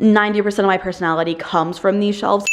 90% of my personality comes from these shelves.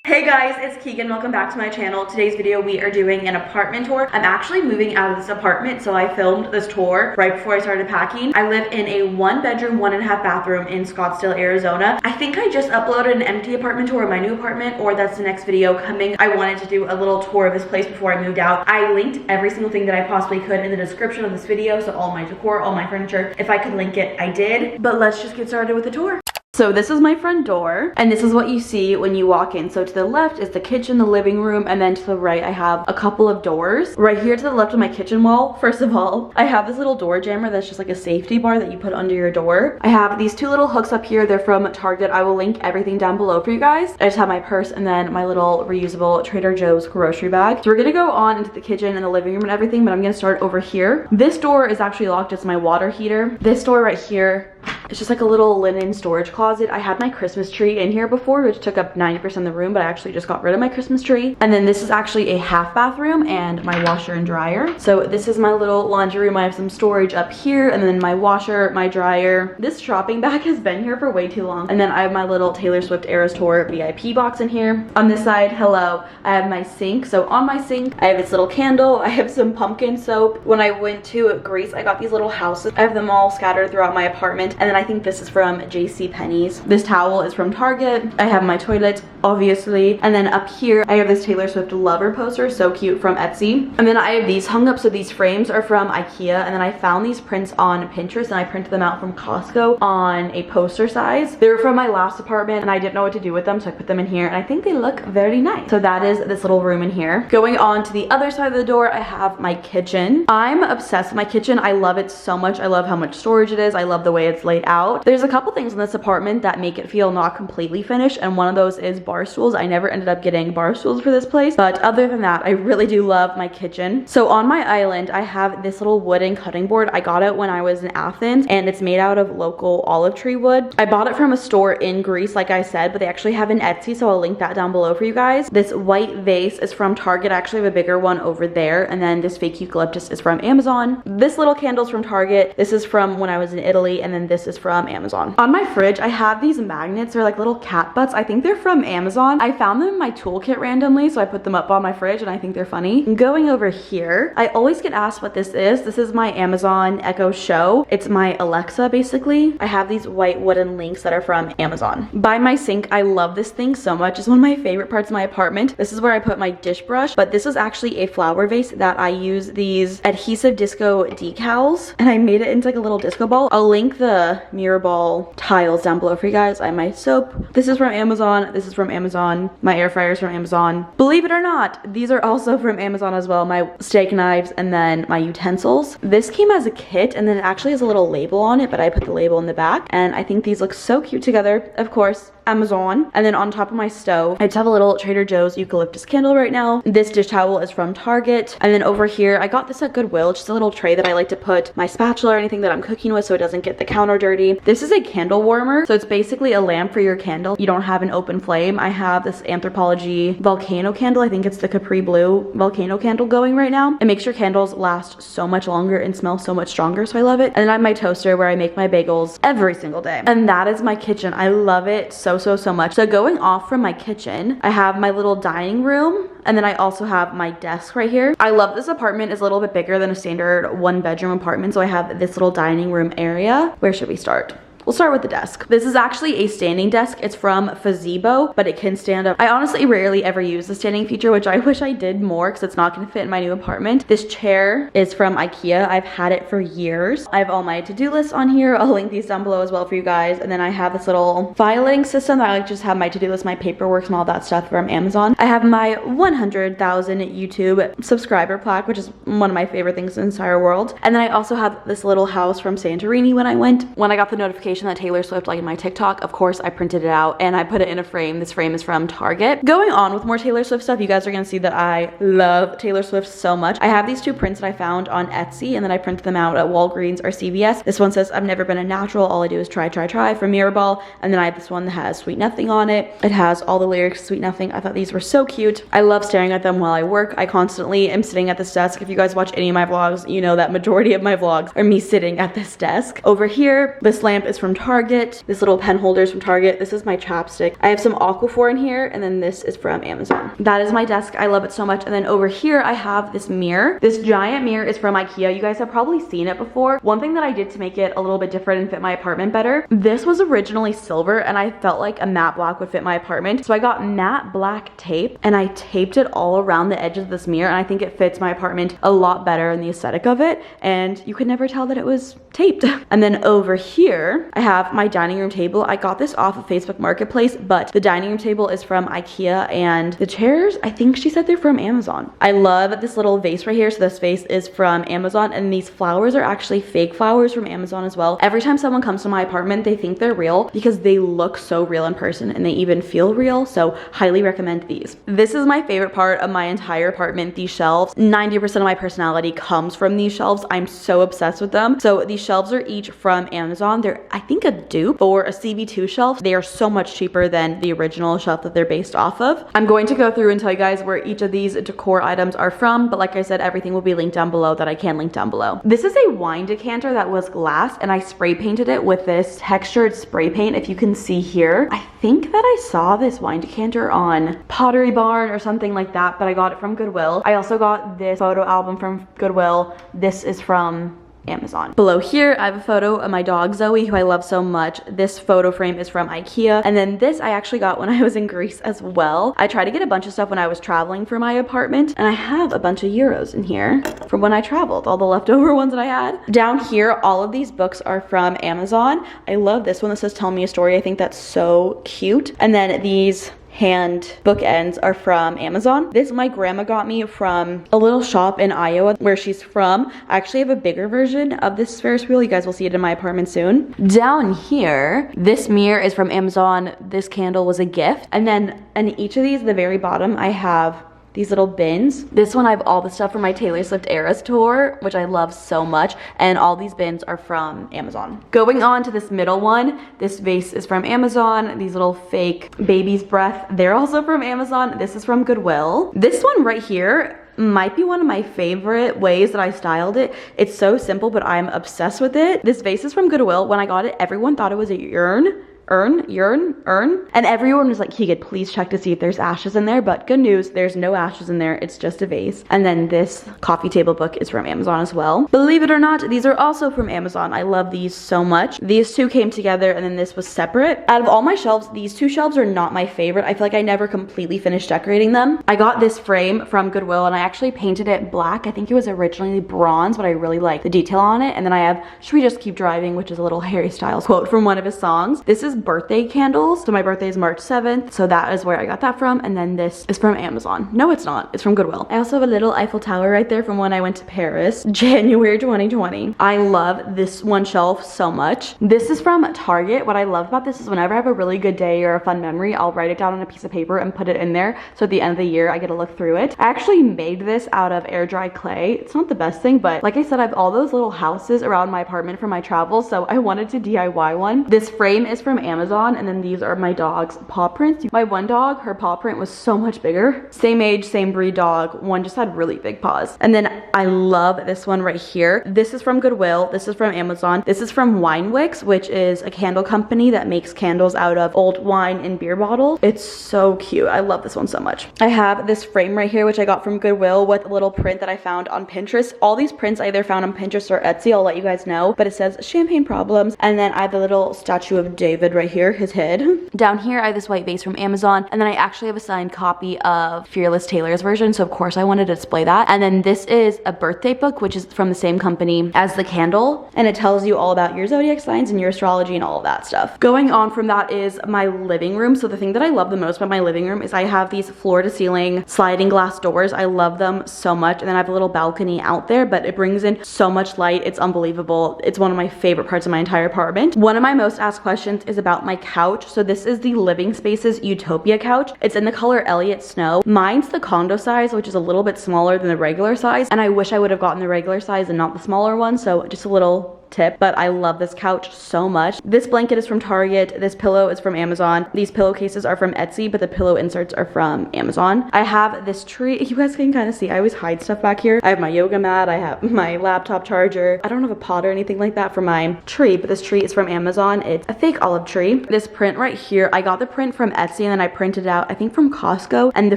Hey guys, it's Keegan. Welcome back to my channel. Today's video we are doing an apartment tour. I'm actually moving out of this apartment, so I filmed this tour right before I started packing. I live in a 1-bedroom, 1.5 bathroom in Scottsdale, Arizona. I think I just uploaded an empty apartment tour of my new apartment, or that's the next video coming. I wanted to do a little tour of this place before I moved out. I linked every single thing that I possibly could in the description of this video, so all my decor, all my furniture. If I could link it, I did. But let's just get started with the tour. So this is my front door, and this is what you see when you walk in. So to the left is the kitchen, the living room, and then to the right I have a couple of doors. Right here to the left of my kitchen wall, first of all, I have this little door jammer that's just like a safety bar that you put under your door. I have these two little hooks up here. They're from Target. I will link everything down below for you guys. I just have my purse and then my little reusable Trader Joe's grocery bag. So we're gonna go on into the kitchen and the living room and everything, but I'm gonna start over here. This door is actually locked. It's my water heater. This door right here, it's just like a little linen storage closet. I had my Christmas tree in here before, which took up 90% of the room, but I actually just got rid of my Christmas tree. And then this is actually a half bathroom and my washer and dryer. So this is my little laundry room. I have some storage up here, and then my washer, my dryer. This shopping bag has been here for way too long. And then I have my little Taylor Swift Eras Tour VIP box in here. On this side, hello, I have my sink. So on my sink, I have this little candle. I have some pumpkin soap. When I went to Greece, I got these little houses. I have them all scattered throughout my apartment. And then I think this is from JCPenney's. This towel is from Target. I have my toilet, obviously. And then up here, I have this Taylor Swift Lover poster, so cute, from Etsy. And then I have these hung up. So these frames are from IKEA. And then I found these prints on Pinterest and I printed them out from Costco on a poster size. They were from my last apartment and I didn't know what to do with them, so I put them in here and I think they look very nice. So that is this little room in here. Going on to the other side of the door, I have my kitchen. I'm obsessed with my kitchen. I love it so much. I love how much storage it is. I love the way it's laid out. There's a couple things in this apartment that make it feel not completely finished, and one of those is bar stools. I never ended up getting bar stools for this place, but other than that, I really do love my kitchen. So on my island, I have this little wooden cutting board. I got it when I was in Athens, and it's made out of local olive tree wood. I bought it from a store in Greece, like I said, but they actually have an Etsy, so I'll link that down below for you guys. This white vase is from Target. I actually have a bigger one over there, and then this fake eucalyptus is from Amazon. This little candle's from Target. This is from when I was in Italy, and then this is from Amazon. On my fridge, I have these magnets. They're like little cat butts. I think they're from Amazon. I found them in my toolkit randomly, so I put them up on my fridge and I think they're funny. Going over here, I always get asked what this is. This is my Amazon Echo Show. It's my Alexa, basically. I have these white wooden links that are from Amazon. By my sink, I love this thing so much. It's one of my favorite parts of my apartment. This is where I put my dish brush, but this is actually a flower vase that I use these adhesive disco decals, and I made it into like a little disco ball. I'll link the mirror ball tiles down below for you guys. I have my soap. This is from Amazon. This is from Amazon. My air fryer is from Amazon. Believe it or not, these are also from Amazon as well. My steak knives and then my utensils. This came as a kit and then it actually has a little label on it, but I put the label in the back, and I think these look so cute together. Of course, Amazon. And then on top of my stove, I just have a little Trader Joe's eucalyptus candle right now. This dish towel is from Target. And then over here, I got this at Goodwill. It's just a little tray that I like to put my spatula or anything that I'm cooking with so it doesn't get the counter dirty. This is a candle warmer. So it's basically a lamp for your candle. You don't have an open flame. I have this Anthropologie volcano candle. I think it's the Capri Blue volcano candle going right now. It makes your candles last so much longer and smell so much stronger, so I love it. And then I have my toaster where I make my bagels every single day. And that is my kitchen. I love it so much. So going off from my kitchen, I have my little dining room, and then I also have my desk right here. I love this apartment. It's a little bit bigger than a standard 1-bedroom apartment, so I have this little dining room area. Where should we start? We'll start with the desk. This is actually a standing desk. It's from Fazebo, but it can stand up. I honestly rarely ever use the standing feature, which I wish I did more because it's not gonna fit in my new apartment. This chair is from IKEA. I've had it for years. I have all my to-do lists on here. I'll link these down below as well for you guys. And then I have this little filing system that I like to just have my to-do list, my paperwork, and all that stuff from Amazon. I have my 100,000 YouTube subscriber plaque, which is one of my favorite things in the entire world. And then I also have this little house from Santorini when I went. When I got the notification that Taylor Swift liked my TikTok, of course I printed it out and I put it in a frame. This frame is from Target. Going on with more Taylor Swift stuff, you guys are gonna see that I love Taylor Swift so much. I have these two prints that I found on Etsy and then I printed them out at Walgreens or CVS. This one says, "I've never been a natural, all I do is try, try, try," from Mirrorball. And then I have this one that has Sweet Nothing on it. It has all the lyrics, Sweet Nothing. I thought these were so cute. I love staring at them while I work. I constantly am sitting at this desk. If you guys watch any of my vlogs, you know that majority of my vlogs are me sitting at this desk. Over here, this lamp is from Target. This little pen holder is from Target. This is my chapstick. I have some Aquaphor in here, and then this is from Amazon. That is my desk. I love it so much. And then over here, I have this mirror. This giant mirror is from IKEA. You guys have probably seen it before. One thing that I did to make it a little bit different and fit my apartment better, this was originally silver, and I felt like a matte black would fit my apartment. So I got matte black tape, and I taped it all around the edges of this mirror, and I think it fits my apartment a lot better in the aesthetic of it, and you could never tell that it was taped. And then over here, I have my dining room table. I got this off of Facebook Marketplace, but the dining room table is from IKEA, and the chairs, I think she said they're from Amazon. I love this little vase right here. So this vase is from Amazon, and these flowers are actually fake flowers from Amazon as well. Every time someone comes to my apartment, they think they're real because they look so real in person, and they even feel real, so highly recommend these. This is my favorite part of my entire apartment, these shelves. 90% of my personality comes from these shelves. I'm so obsessed with them. So these shelves are each from Amazon. They're, I think, a dupe for a CB2 shelf. They are so much cheaper than the original shelf that they're based off of. I'm going to go through and tell you guys where each of these decor items are from, but like I said, everything will be linked down below that I can link down below. This is a wine decanter that was glass, and I spray painted it with this textured spray paint. If you can see here, I think that I saw this wine decanter on Pottery Barn or something like that, but I got it from Goodwill. I also got this photo album from Goodwill. This is from Amazon. Below here, I have a photo of my dog Zoe, who I love so much. This photo frame is from IKEA. And then this I actually got when I was in Greece as well. I tried to get a bunch of stuff when I was traveling for my apartment, and I have a bunch of euros in here from when I traveled, all the leftover ones that I had. Down here, all of these books are from Amazon. I love this one that says Tell Me a Story. I think that's so cute. And then these hand bookends are from Amazon. This my grandma got me from a little shop in Iowa where she's from. I actually have a bigger version of this Ferris wheel. You guys will see it in my apartment soon. Down here, this mirror is from Amazon. This candle was a gift. And then in each of these, at the very bottom, I have these little bins. This one I have all the stuff from my Taylor Swift Eras tour, which I love so much, and all these bins are from Amazon. Going on to this middle one, this vase is from Amazon. These little fake baby's breath, they're also from Amazon. This is from Goodwill. This one right here might be one of my favorite ways that I styled it. It's so simple, but I'm obsessed with it. This vase is from Goodwill. When I got it, everyone thought it was a urn, and everyone was like, Keegan, please check to see if there's ashes in there, but good news, there's no ashes in there. It's just a vase. And then this coffee table book is from Amazon as well. Believe it or not, these are also from Amazon. I love these so much. These two came together, and then this was separate. Out of all my shelves, these two shelves are not my favorite. I feel like I never completely finished decorating them. I got this frame from Goodwill, and I actually painted it black. I think it was originally bronze, but I really like the detail on it. And then I have Should We Just Keep Driving, which is a little Harry Styles quote from one of his songs. This is birthday candles. So my birthday is March 7th. So that is where I got that from. And then this is from Amazon. No, it's not. It's from Goodwill. I also have a little Eiffel Tower right there from when I went to Paris, January 2020. I love this one shelf so much. This is from Target. What I love about this is whenever I have a really good day or a fun memory, I'll write it down on a piece of paper and put it in there. So at the end of the year, I get to look through it. I actually made this out of air dry clay. It's not the best thing, but like I said, I have all those little houses around my apartment for my travels. So I wanted to DIY one. This frame is from Amazon. And then these are my dog's paw prints. My one dog, her paw print was so much bigger. Same age, same breed dog. One just had really big paws. And then I love this one right here. This is from Goodwill. This is from Amazon. This is from Winewicks, which is a candle company that makes candles out of old wine and beer bottles. It's so cute. I love this one so much. I have this frame right here, which I got from Goodwill with a little print that I found on Pinterest. All these prints I either found on Pinterest or Etsy. I'll let you guys know. But it says champagne problems. And then I have a little statue of David right here, his head. Down here, I have this white vase from Amazon, and then I actually have a signed copy of Fearless Taylor's version, so of course I wanted to display that. And then this is a birthday book, which is from the same company as the candle, and it tells you all about your zodiac signs and your astrology and all of that stuff. Going on from that is my living room. So the thing that I love the most about my living room is I have these floor-to-ceiling sliding glass doors. I love them so much, and then I have a little balcony out there, but it brings in so much light. It's unbelievable. It's one of my favorite parts of my entire apartment. One of my most asked questions is about my couch. So this is the Living Spaces Utopia couch. It's in the color Elliot Snow. Mine's the condo size, which is a little bit smaller than the regular size, and I wish I would have gotten the regular size and not the smaller one. So just a little tip, but I love this couch so much. This blanket is from Target. This pillow is from Amazon. These pillowcases are from Etsy, but the pillow inserts are from Amazon. I have this tree. You guys can kind of see, I always hide stuff back here. I have my yoga mat. I have my laptop charger. I don't have a pot or anything like that for my tree, but this tree is from Amazon. It's a fake olive tree. This print right here, I got the print from Etsy and then I printed it out, I think from Costco, and the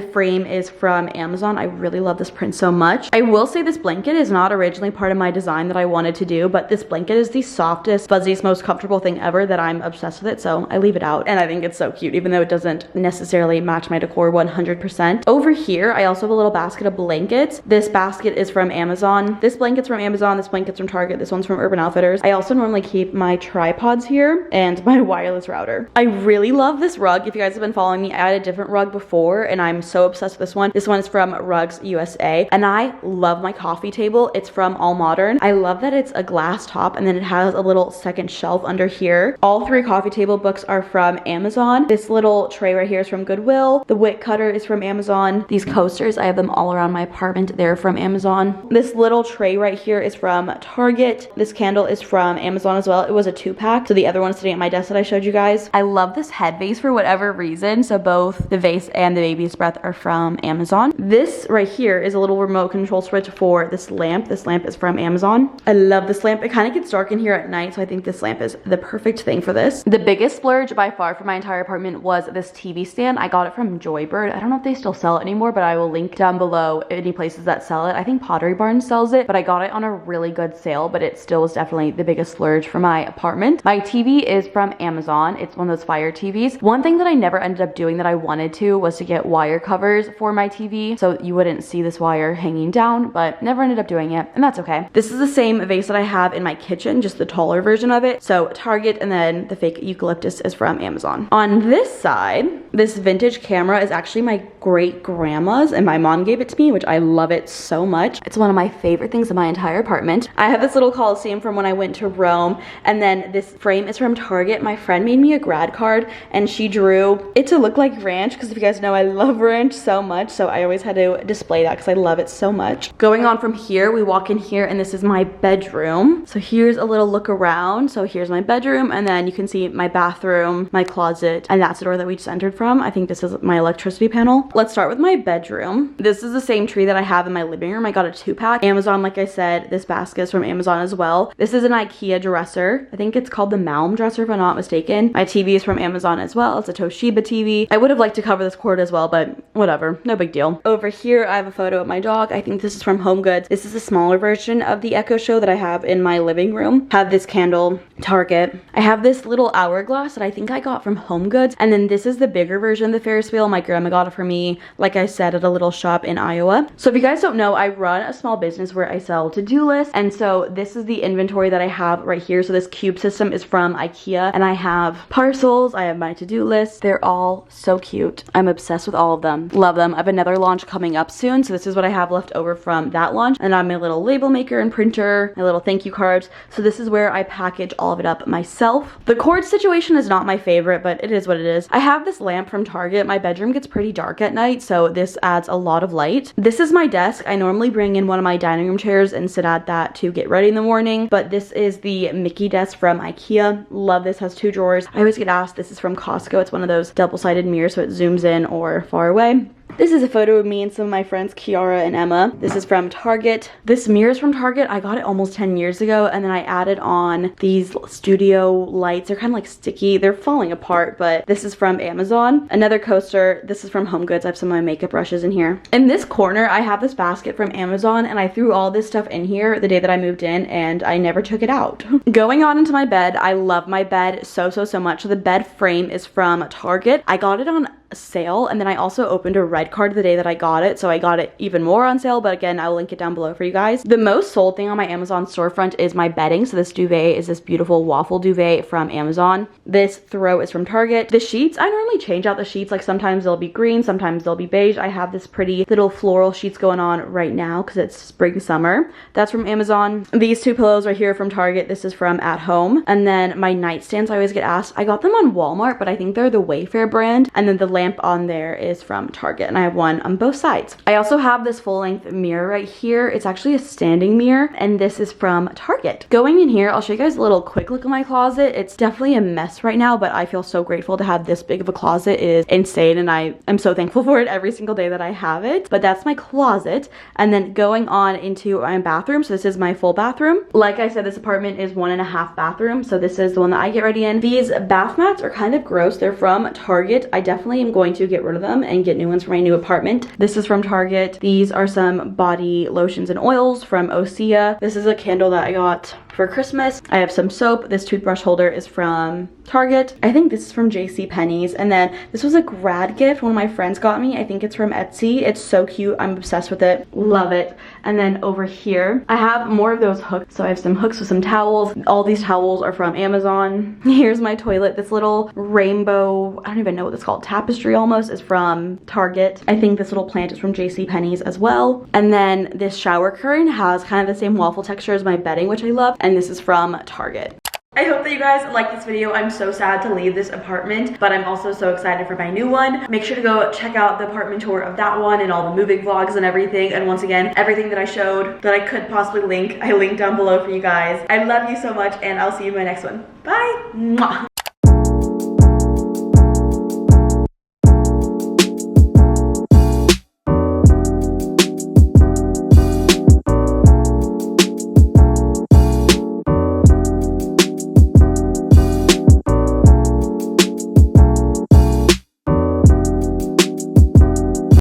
frame is from Amazon. I really love this print so much. I will say this blanket is not originally part of my design that I wanted to do, but this blanket is the softest, fuzziest, most comfortable thing ever that I'm obsessed with it, so I leave it out. And I think it's so cute, even though it doesn't necessarily match my decor 100%. Over here, I also have a little basket of blankets. This basket is from Amazon. This blanket's from Amazon. This blanket's from Target. This one's from Urban Outfitters. I also normally keep my tripods here and my wireless router. I really love this rug. If you guys have been following me, I had a different rug before and I'm so obsessed with this one. This one is from Rugs USA and I love my coffee table. It's from All Modern. I love that it's a glass top and then it has a little second shelf under here. All three coffee table books are from Amazon. This little tray right here is from Goodwill. The wick cutter is from Amazon. These coasters, I have them all around my apartment. They're from Amazon. This little tray right here is from Target. This candle is from Amazon as well. It was a 2-pack. So the other one's sitting at my desk that I showed you guys. I love this head vase for whatever reason. So both the vase and the baby's breath are from Amazon. This right here is a little remote control switch for this lamp. This lamp is from Amazon. I love this lamp. It kind of gets dark in here at night, so I think this lamp is the perfect thing for this. The biggest splurge by far for my entire apartment was this TV stand. I got it from Joybird. I don't know if they still sell it anymore, but I will link down below any places that sell it. I think Pottery Barn sells it, but I got it on a really good sale, but it still was definitely the biggest splurge for my apartment. My TV is from Amazon. It's one of those Fire TVs. One thing that I never ended up doing that I wanted to was to get wire covers for my TV, so you wouldn't see this wire hanging down, but never ended up doing it, and that's okay. This is the same vase that I have in my kitchen, just the taller version of it. So Target, and then the fake eucalyptus is from Amazon. On this side, this vintage camera is actually my great grandma's and my mom gave it to me, which I love it so much. It's one of my favorite things in my entire apartment. I have this little Coliseum from when I went to Rome, and then this frame is from Target. My friend made me a grad card and she drew it to look like ranch, because if you guys know, I love ranch so much, so I always had to display that because I love it so much. Going on from here, we walk in here and this is my bedroom. So here's a little look around. So here's my bedroom, and then you can see my bathroom, my closet, and that's the door that we just entered from. I think this is my electricity panel. Let's start with my bedroom. This is the same tree that I have in my living room. I got a 2-pack. Amazon, like I said. This basket is from Amazon as well. This is an IKEA dresser. I think it's called the Malm dresser if I'm not mistaken. My TV is from Amazon as well. It's a Toshiba TV. I would have liked to cover this cord as well, but whatever, no big deal. Over here, I have a photo of my dog. I think this is from Home Goods. This is a smaller version of the Echo Show that I have in my living room. Have this candle, Target. I have this little hourglass that I think I got from Home Goods, and then this is the bigger version of the Ferris wheel. My grandma got it for me, like I said, at a little shop in Iowa. So if you guys don't know, I run a small business where I sell to-do lists, and so this is the inventory that I have right here. So this cube system is from IKEA, and I have parcels, I have my to-do list. They're all so cute. I'm obsessed with all of them. Love them. I have another launch coming up soon, so this is what I have left over from that launch. And I have my little label maker and printer, my little thank you cards. So this is where I package all of it up myself. The cord situation is not my favorite, but it is what it is. I have this lamp from Target. My bedroom gets pretty dark at night, so this adds a lot of light. This is my desk. I normally bring in one of my dining room chairs and sit at that to get ready in the morning, but this is the Mickey desk from IKEA. Love this. Has 2 drawers. I always get asked, this is from Costco. It's one of those double-sided mirrors, so it zooms in or far away. This is a photo of me and some of my friends, Kiara and Emma. This is from Target. This mirror is from Target. I got it almost 10 years ago, and then I added on these studio lights. They're kind of like sticky. They're falling apart, but this is from Amazon. Another coaster. This is from Home Goods. I have some of my makeup brushes in here. In this corner, I have this basket from Amazon, and I threw all this stuff in here the day that I moved in, and I never took it out. Going on into my bed, I love my bed so much. So the bed frame is from Target. I got it on sale, and then I also opened a red card the day that I got it, so I got it even more on sale, but again, I will link it down below for you guys. The most sold thing on my Amazon storefront is my bedding. So this duvet is this beautiful waffle duvet from Amazon. This throw is from Target. The sheets, I normally change out the sheets, like sometimes they'll be green, sometimes they'll be beige. I have this pretty little floral sheets going on right now because it's spring summer. That's from Amazon. These 2 pillows right here from Target. This is from At Home. And then my nightstands, I always get asked, I got them on Walmart, but I think they're the Wayfair brand, and then the lamp on there is from Target. Target, and I have one on both sides. I also have this full-length mirror right here. It's actually a standing mirror, and this is from Target. Going in here, I'll show you guys a little quick look at my closet. It's definitely a mess right now, but I feel so grateful to have this big of a closet. It is insane, and I am so thankful for it every single day that I have it. But that's my closet. And then going on into my bathroom, so this is my full bathroom. Like I said, this apartment is 1.5 bathrooms, so this is the one that I get ready in. These bath mats are kind of gross. They're from Target. I definitely am going to get rid of them and get new ones for my new apartment. This is from Target. These are some body lotions and oils from Osea. This is a candle that I got for Christmas. I have some soap. This toothbrush holder is from Target. I think this is from JCPenney's. And then this was a grad gift one of my friends got me. I think it's from Etsy. It's so cute. I'm obsessed with it. Love it. And then over here, I have more of those hooks. So I have some hooks with some towels. All these towels are from Amazon. Here's my toilet. This little rainbow, I don't even know what it's called, tapestry almost, is from Target. I think this little plant is from JCPenney's as well. And then this shower curtain has kind of the same waffle texture as my bedding, which I love. And this is from Target. I hope that you guys like this video. I'm so sad to leave this apartment, but I'm also so excited for my new one. Make sure to go check out the apartment tour of that one and all the moving vlogs and everything. And once again, everything that I showed that I could possibly link, I linked down below for you guys. I love you so much, and I'll see you in my next one. Bye! Mwah.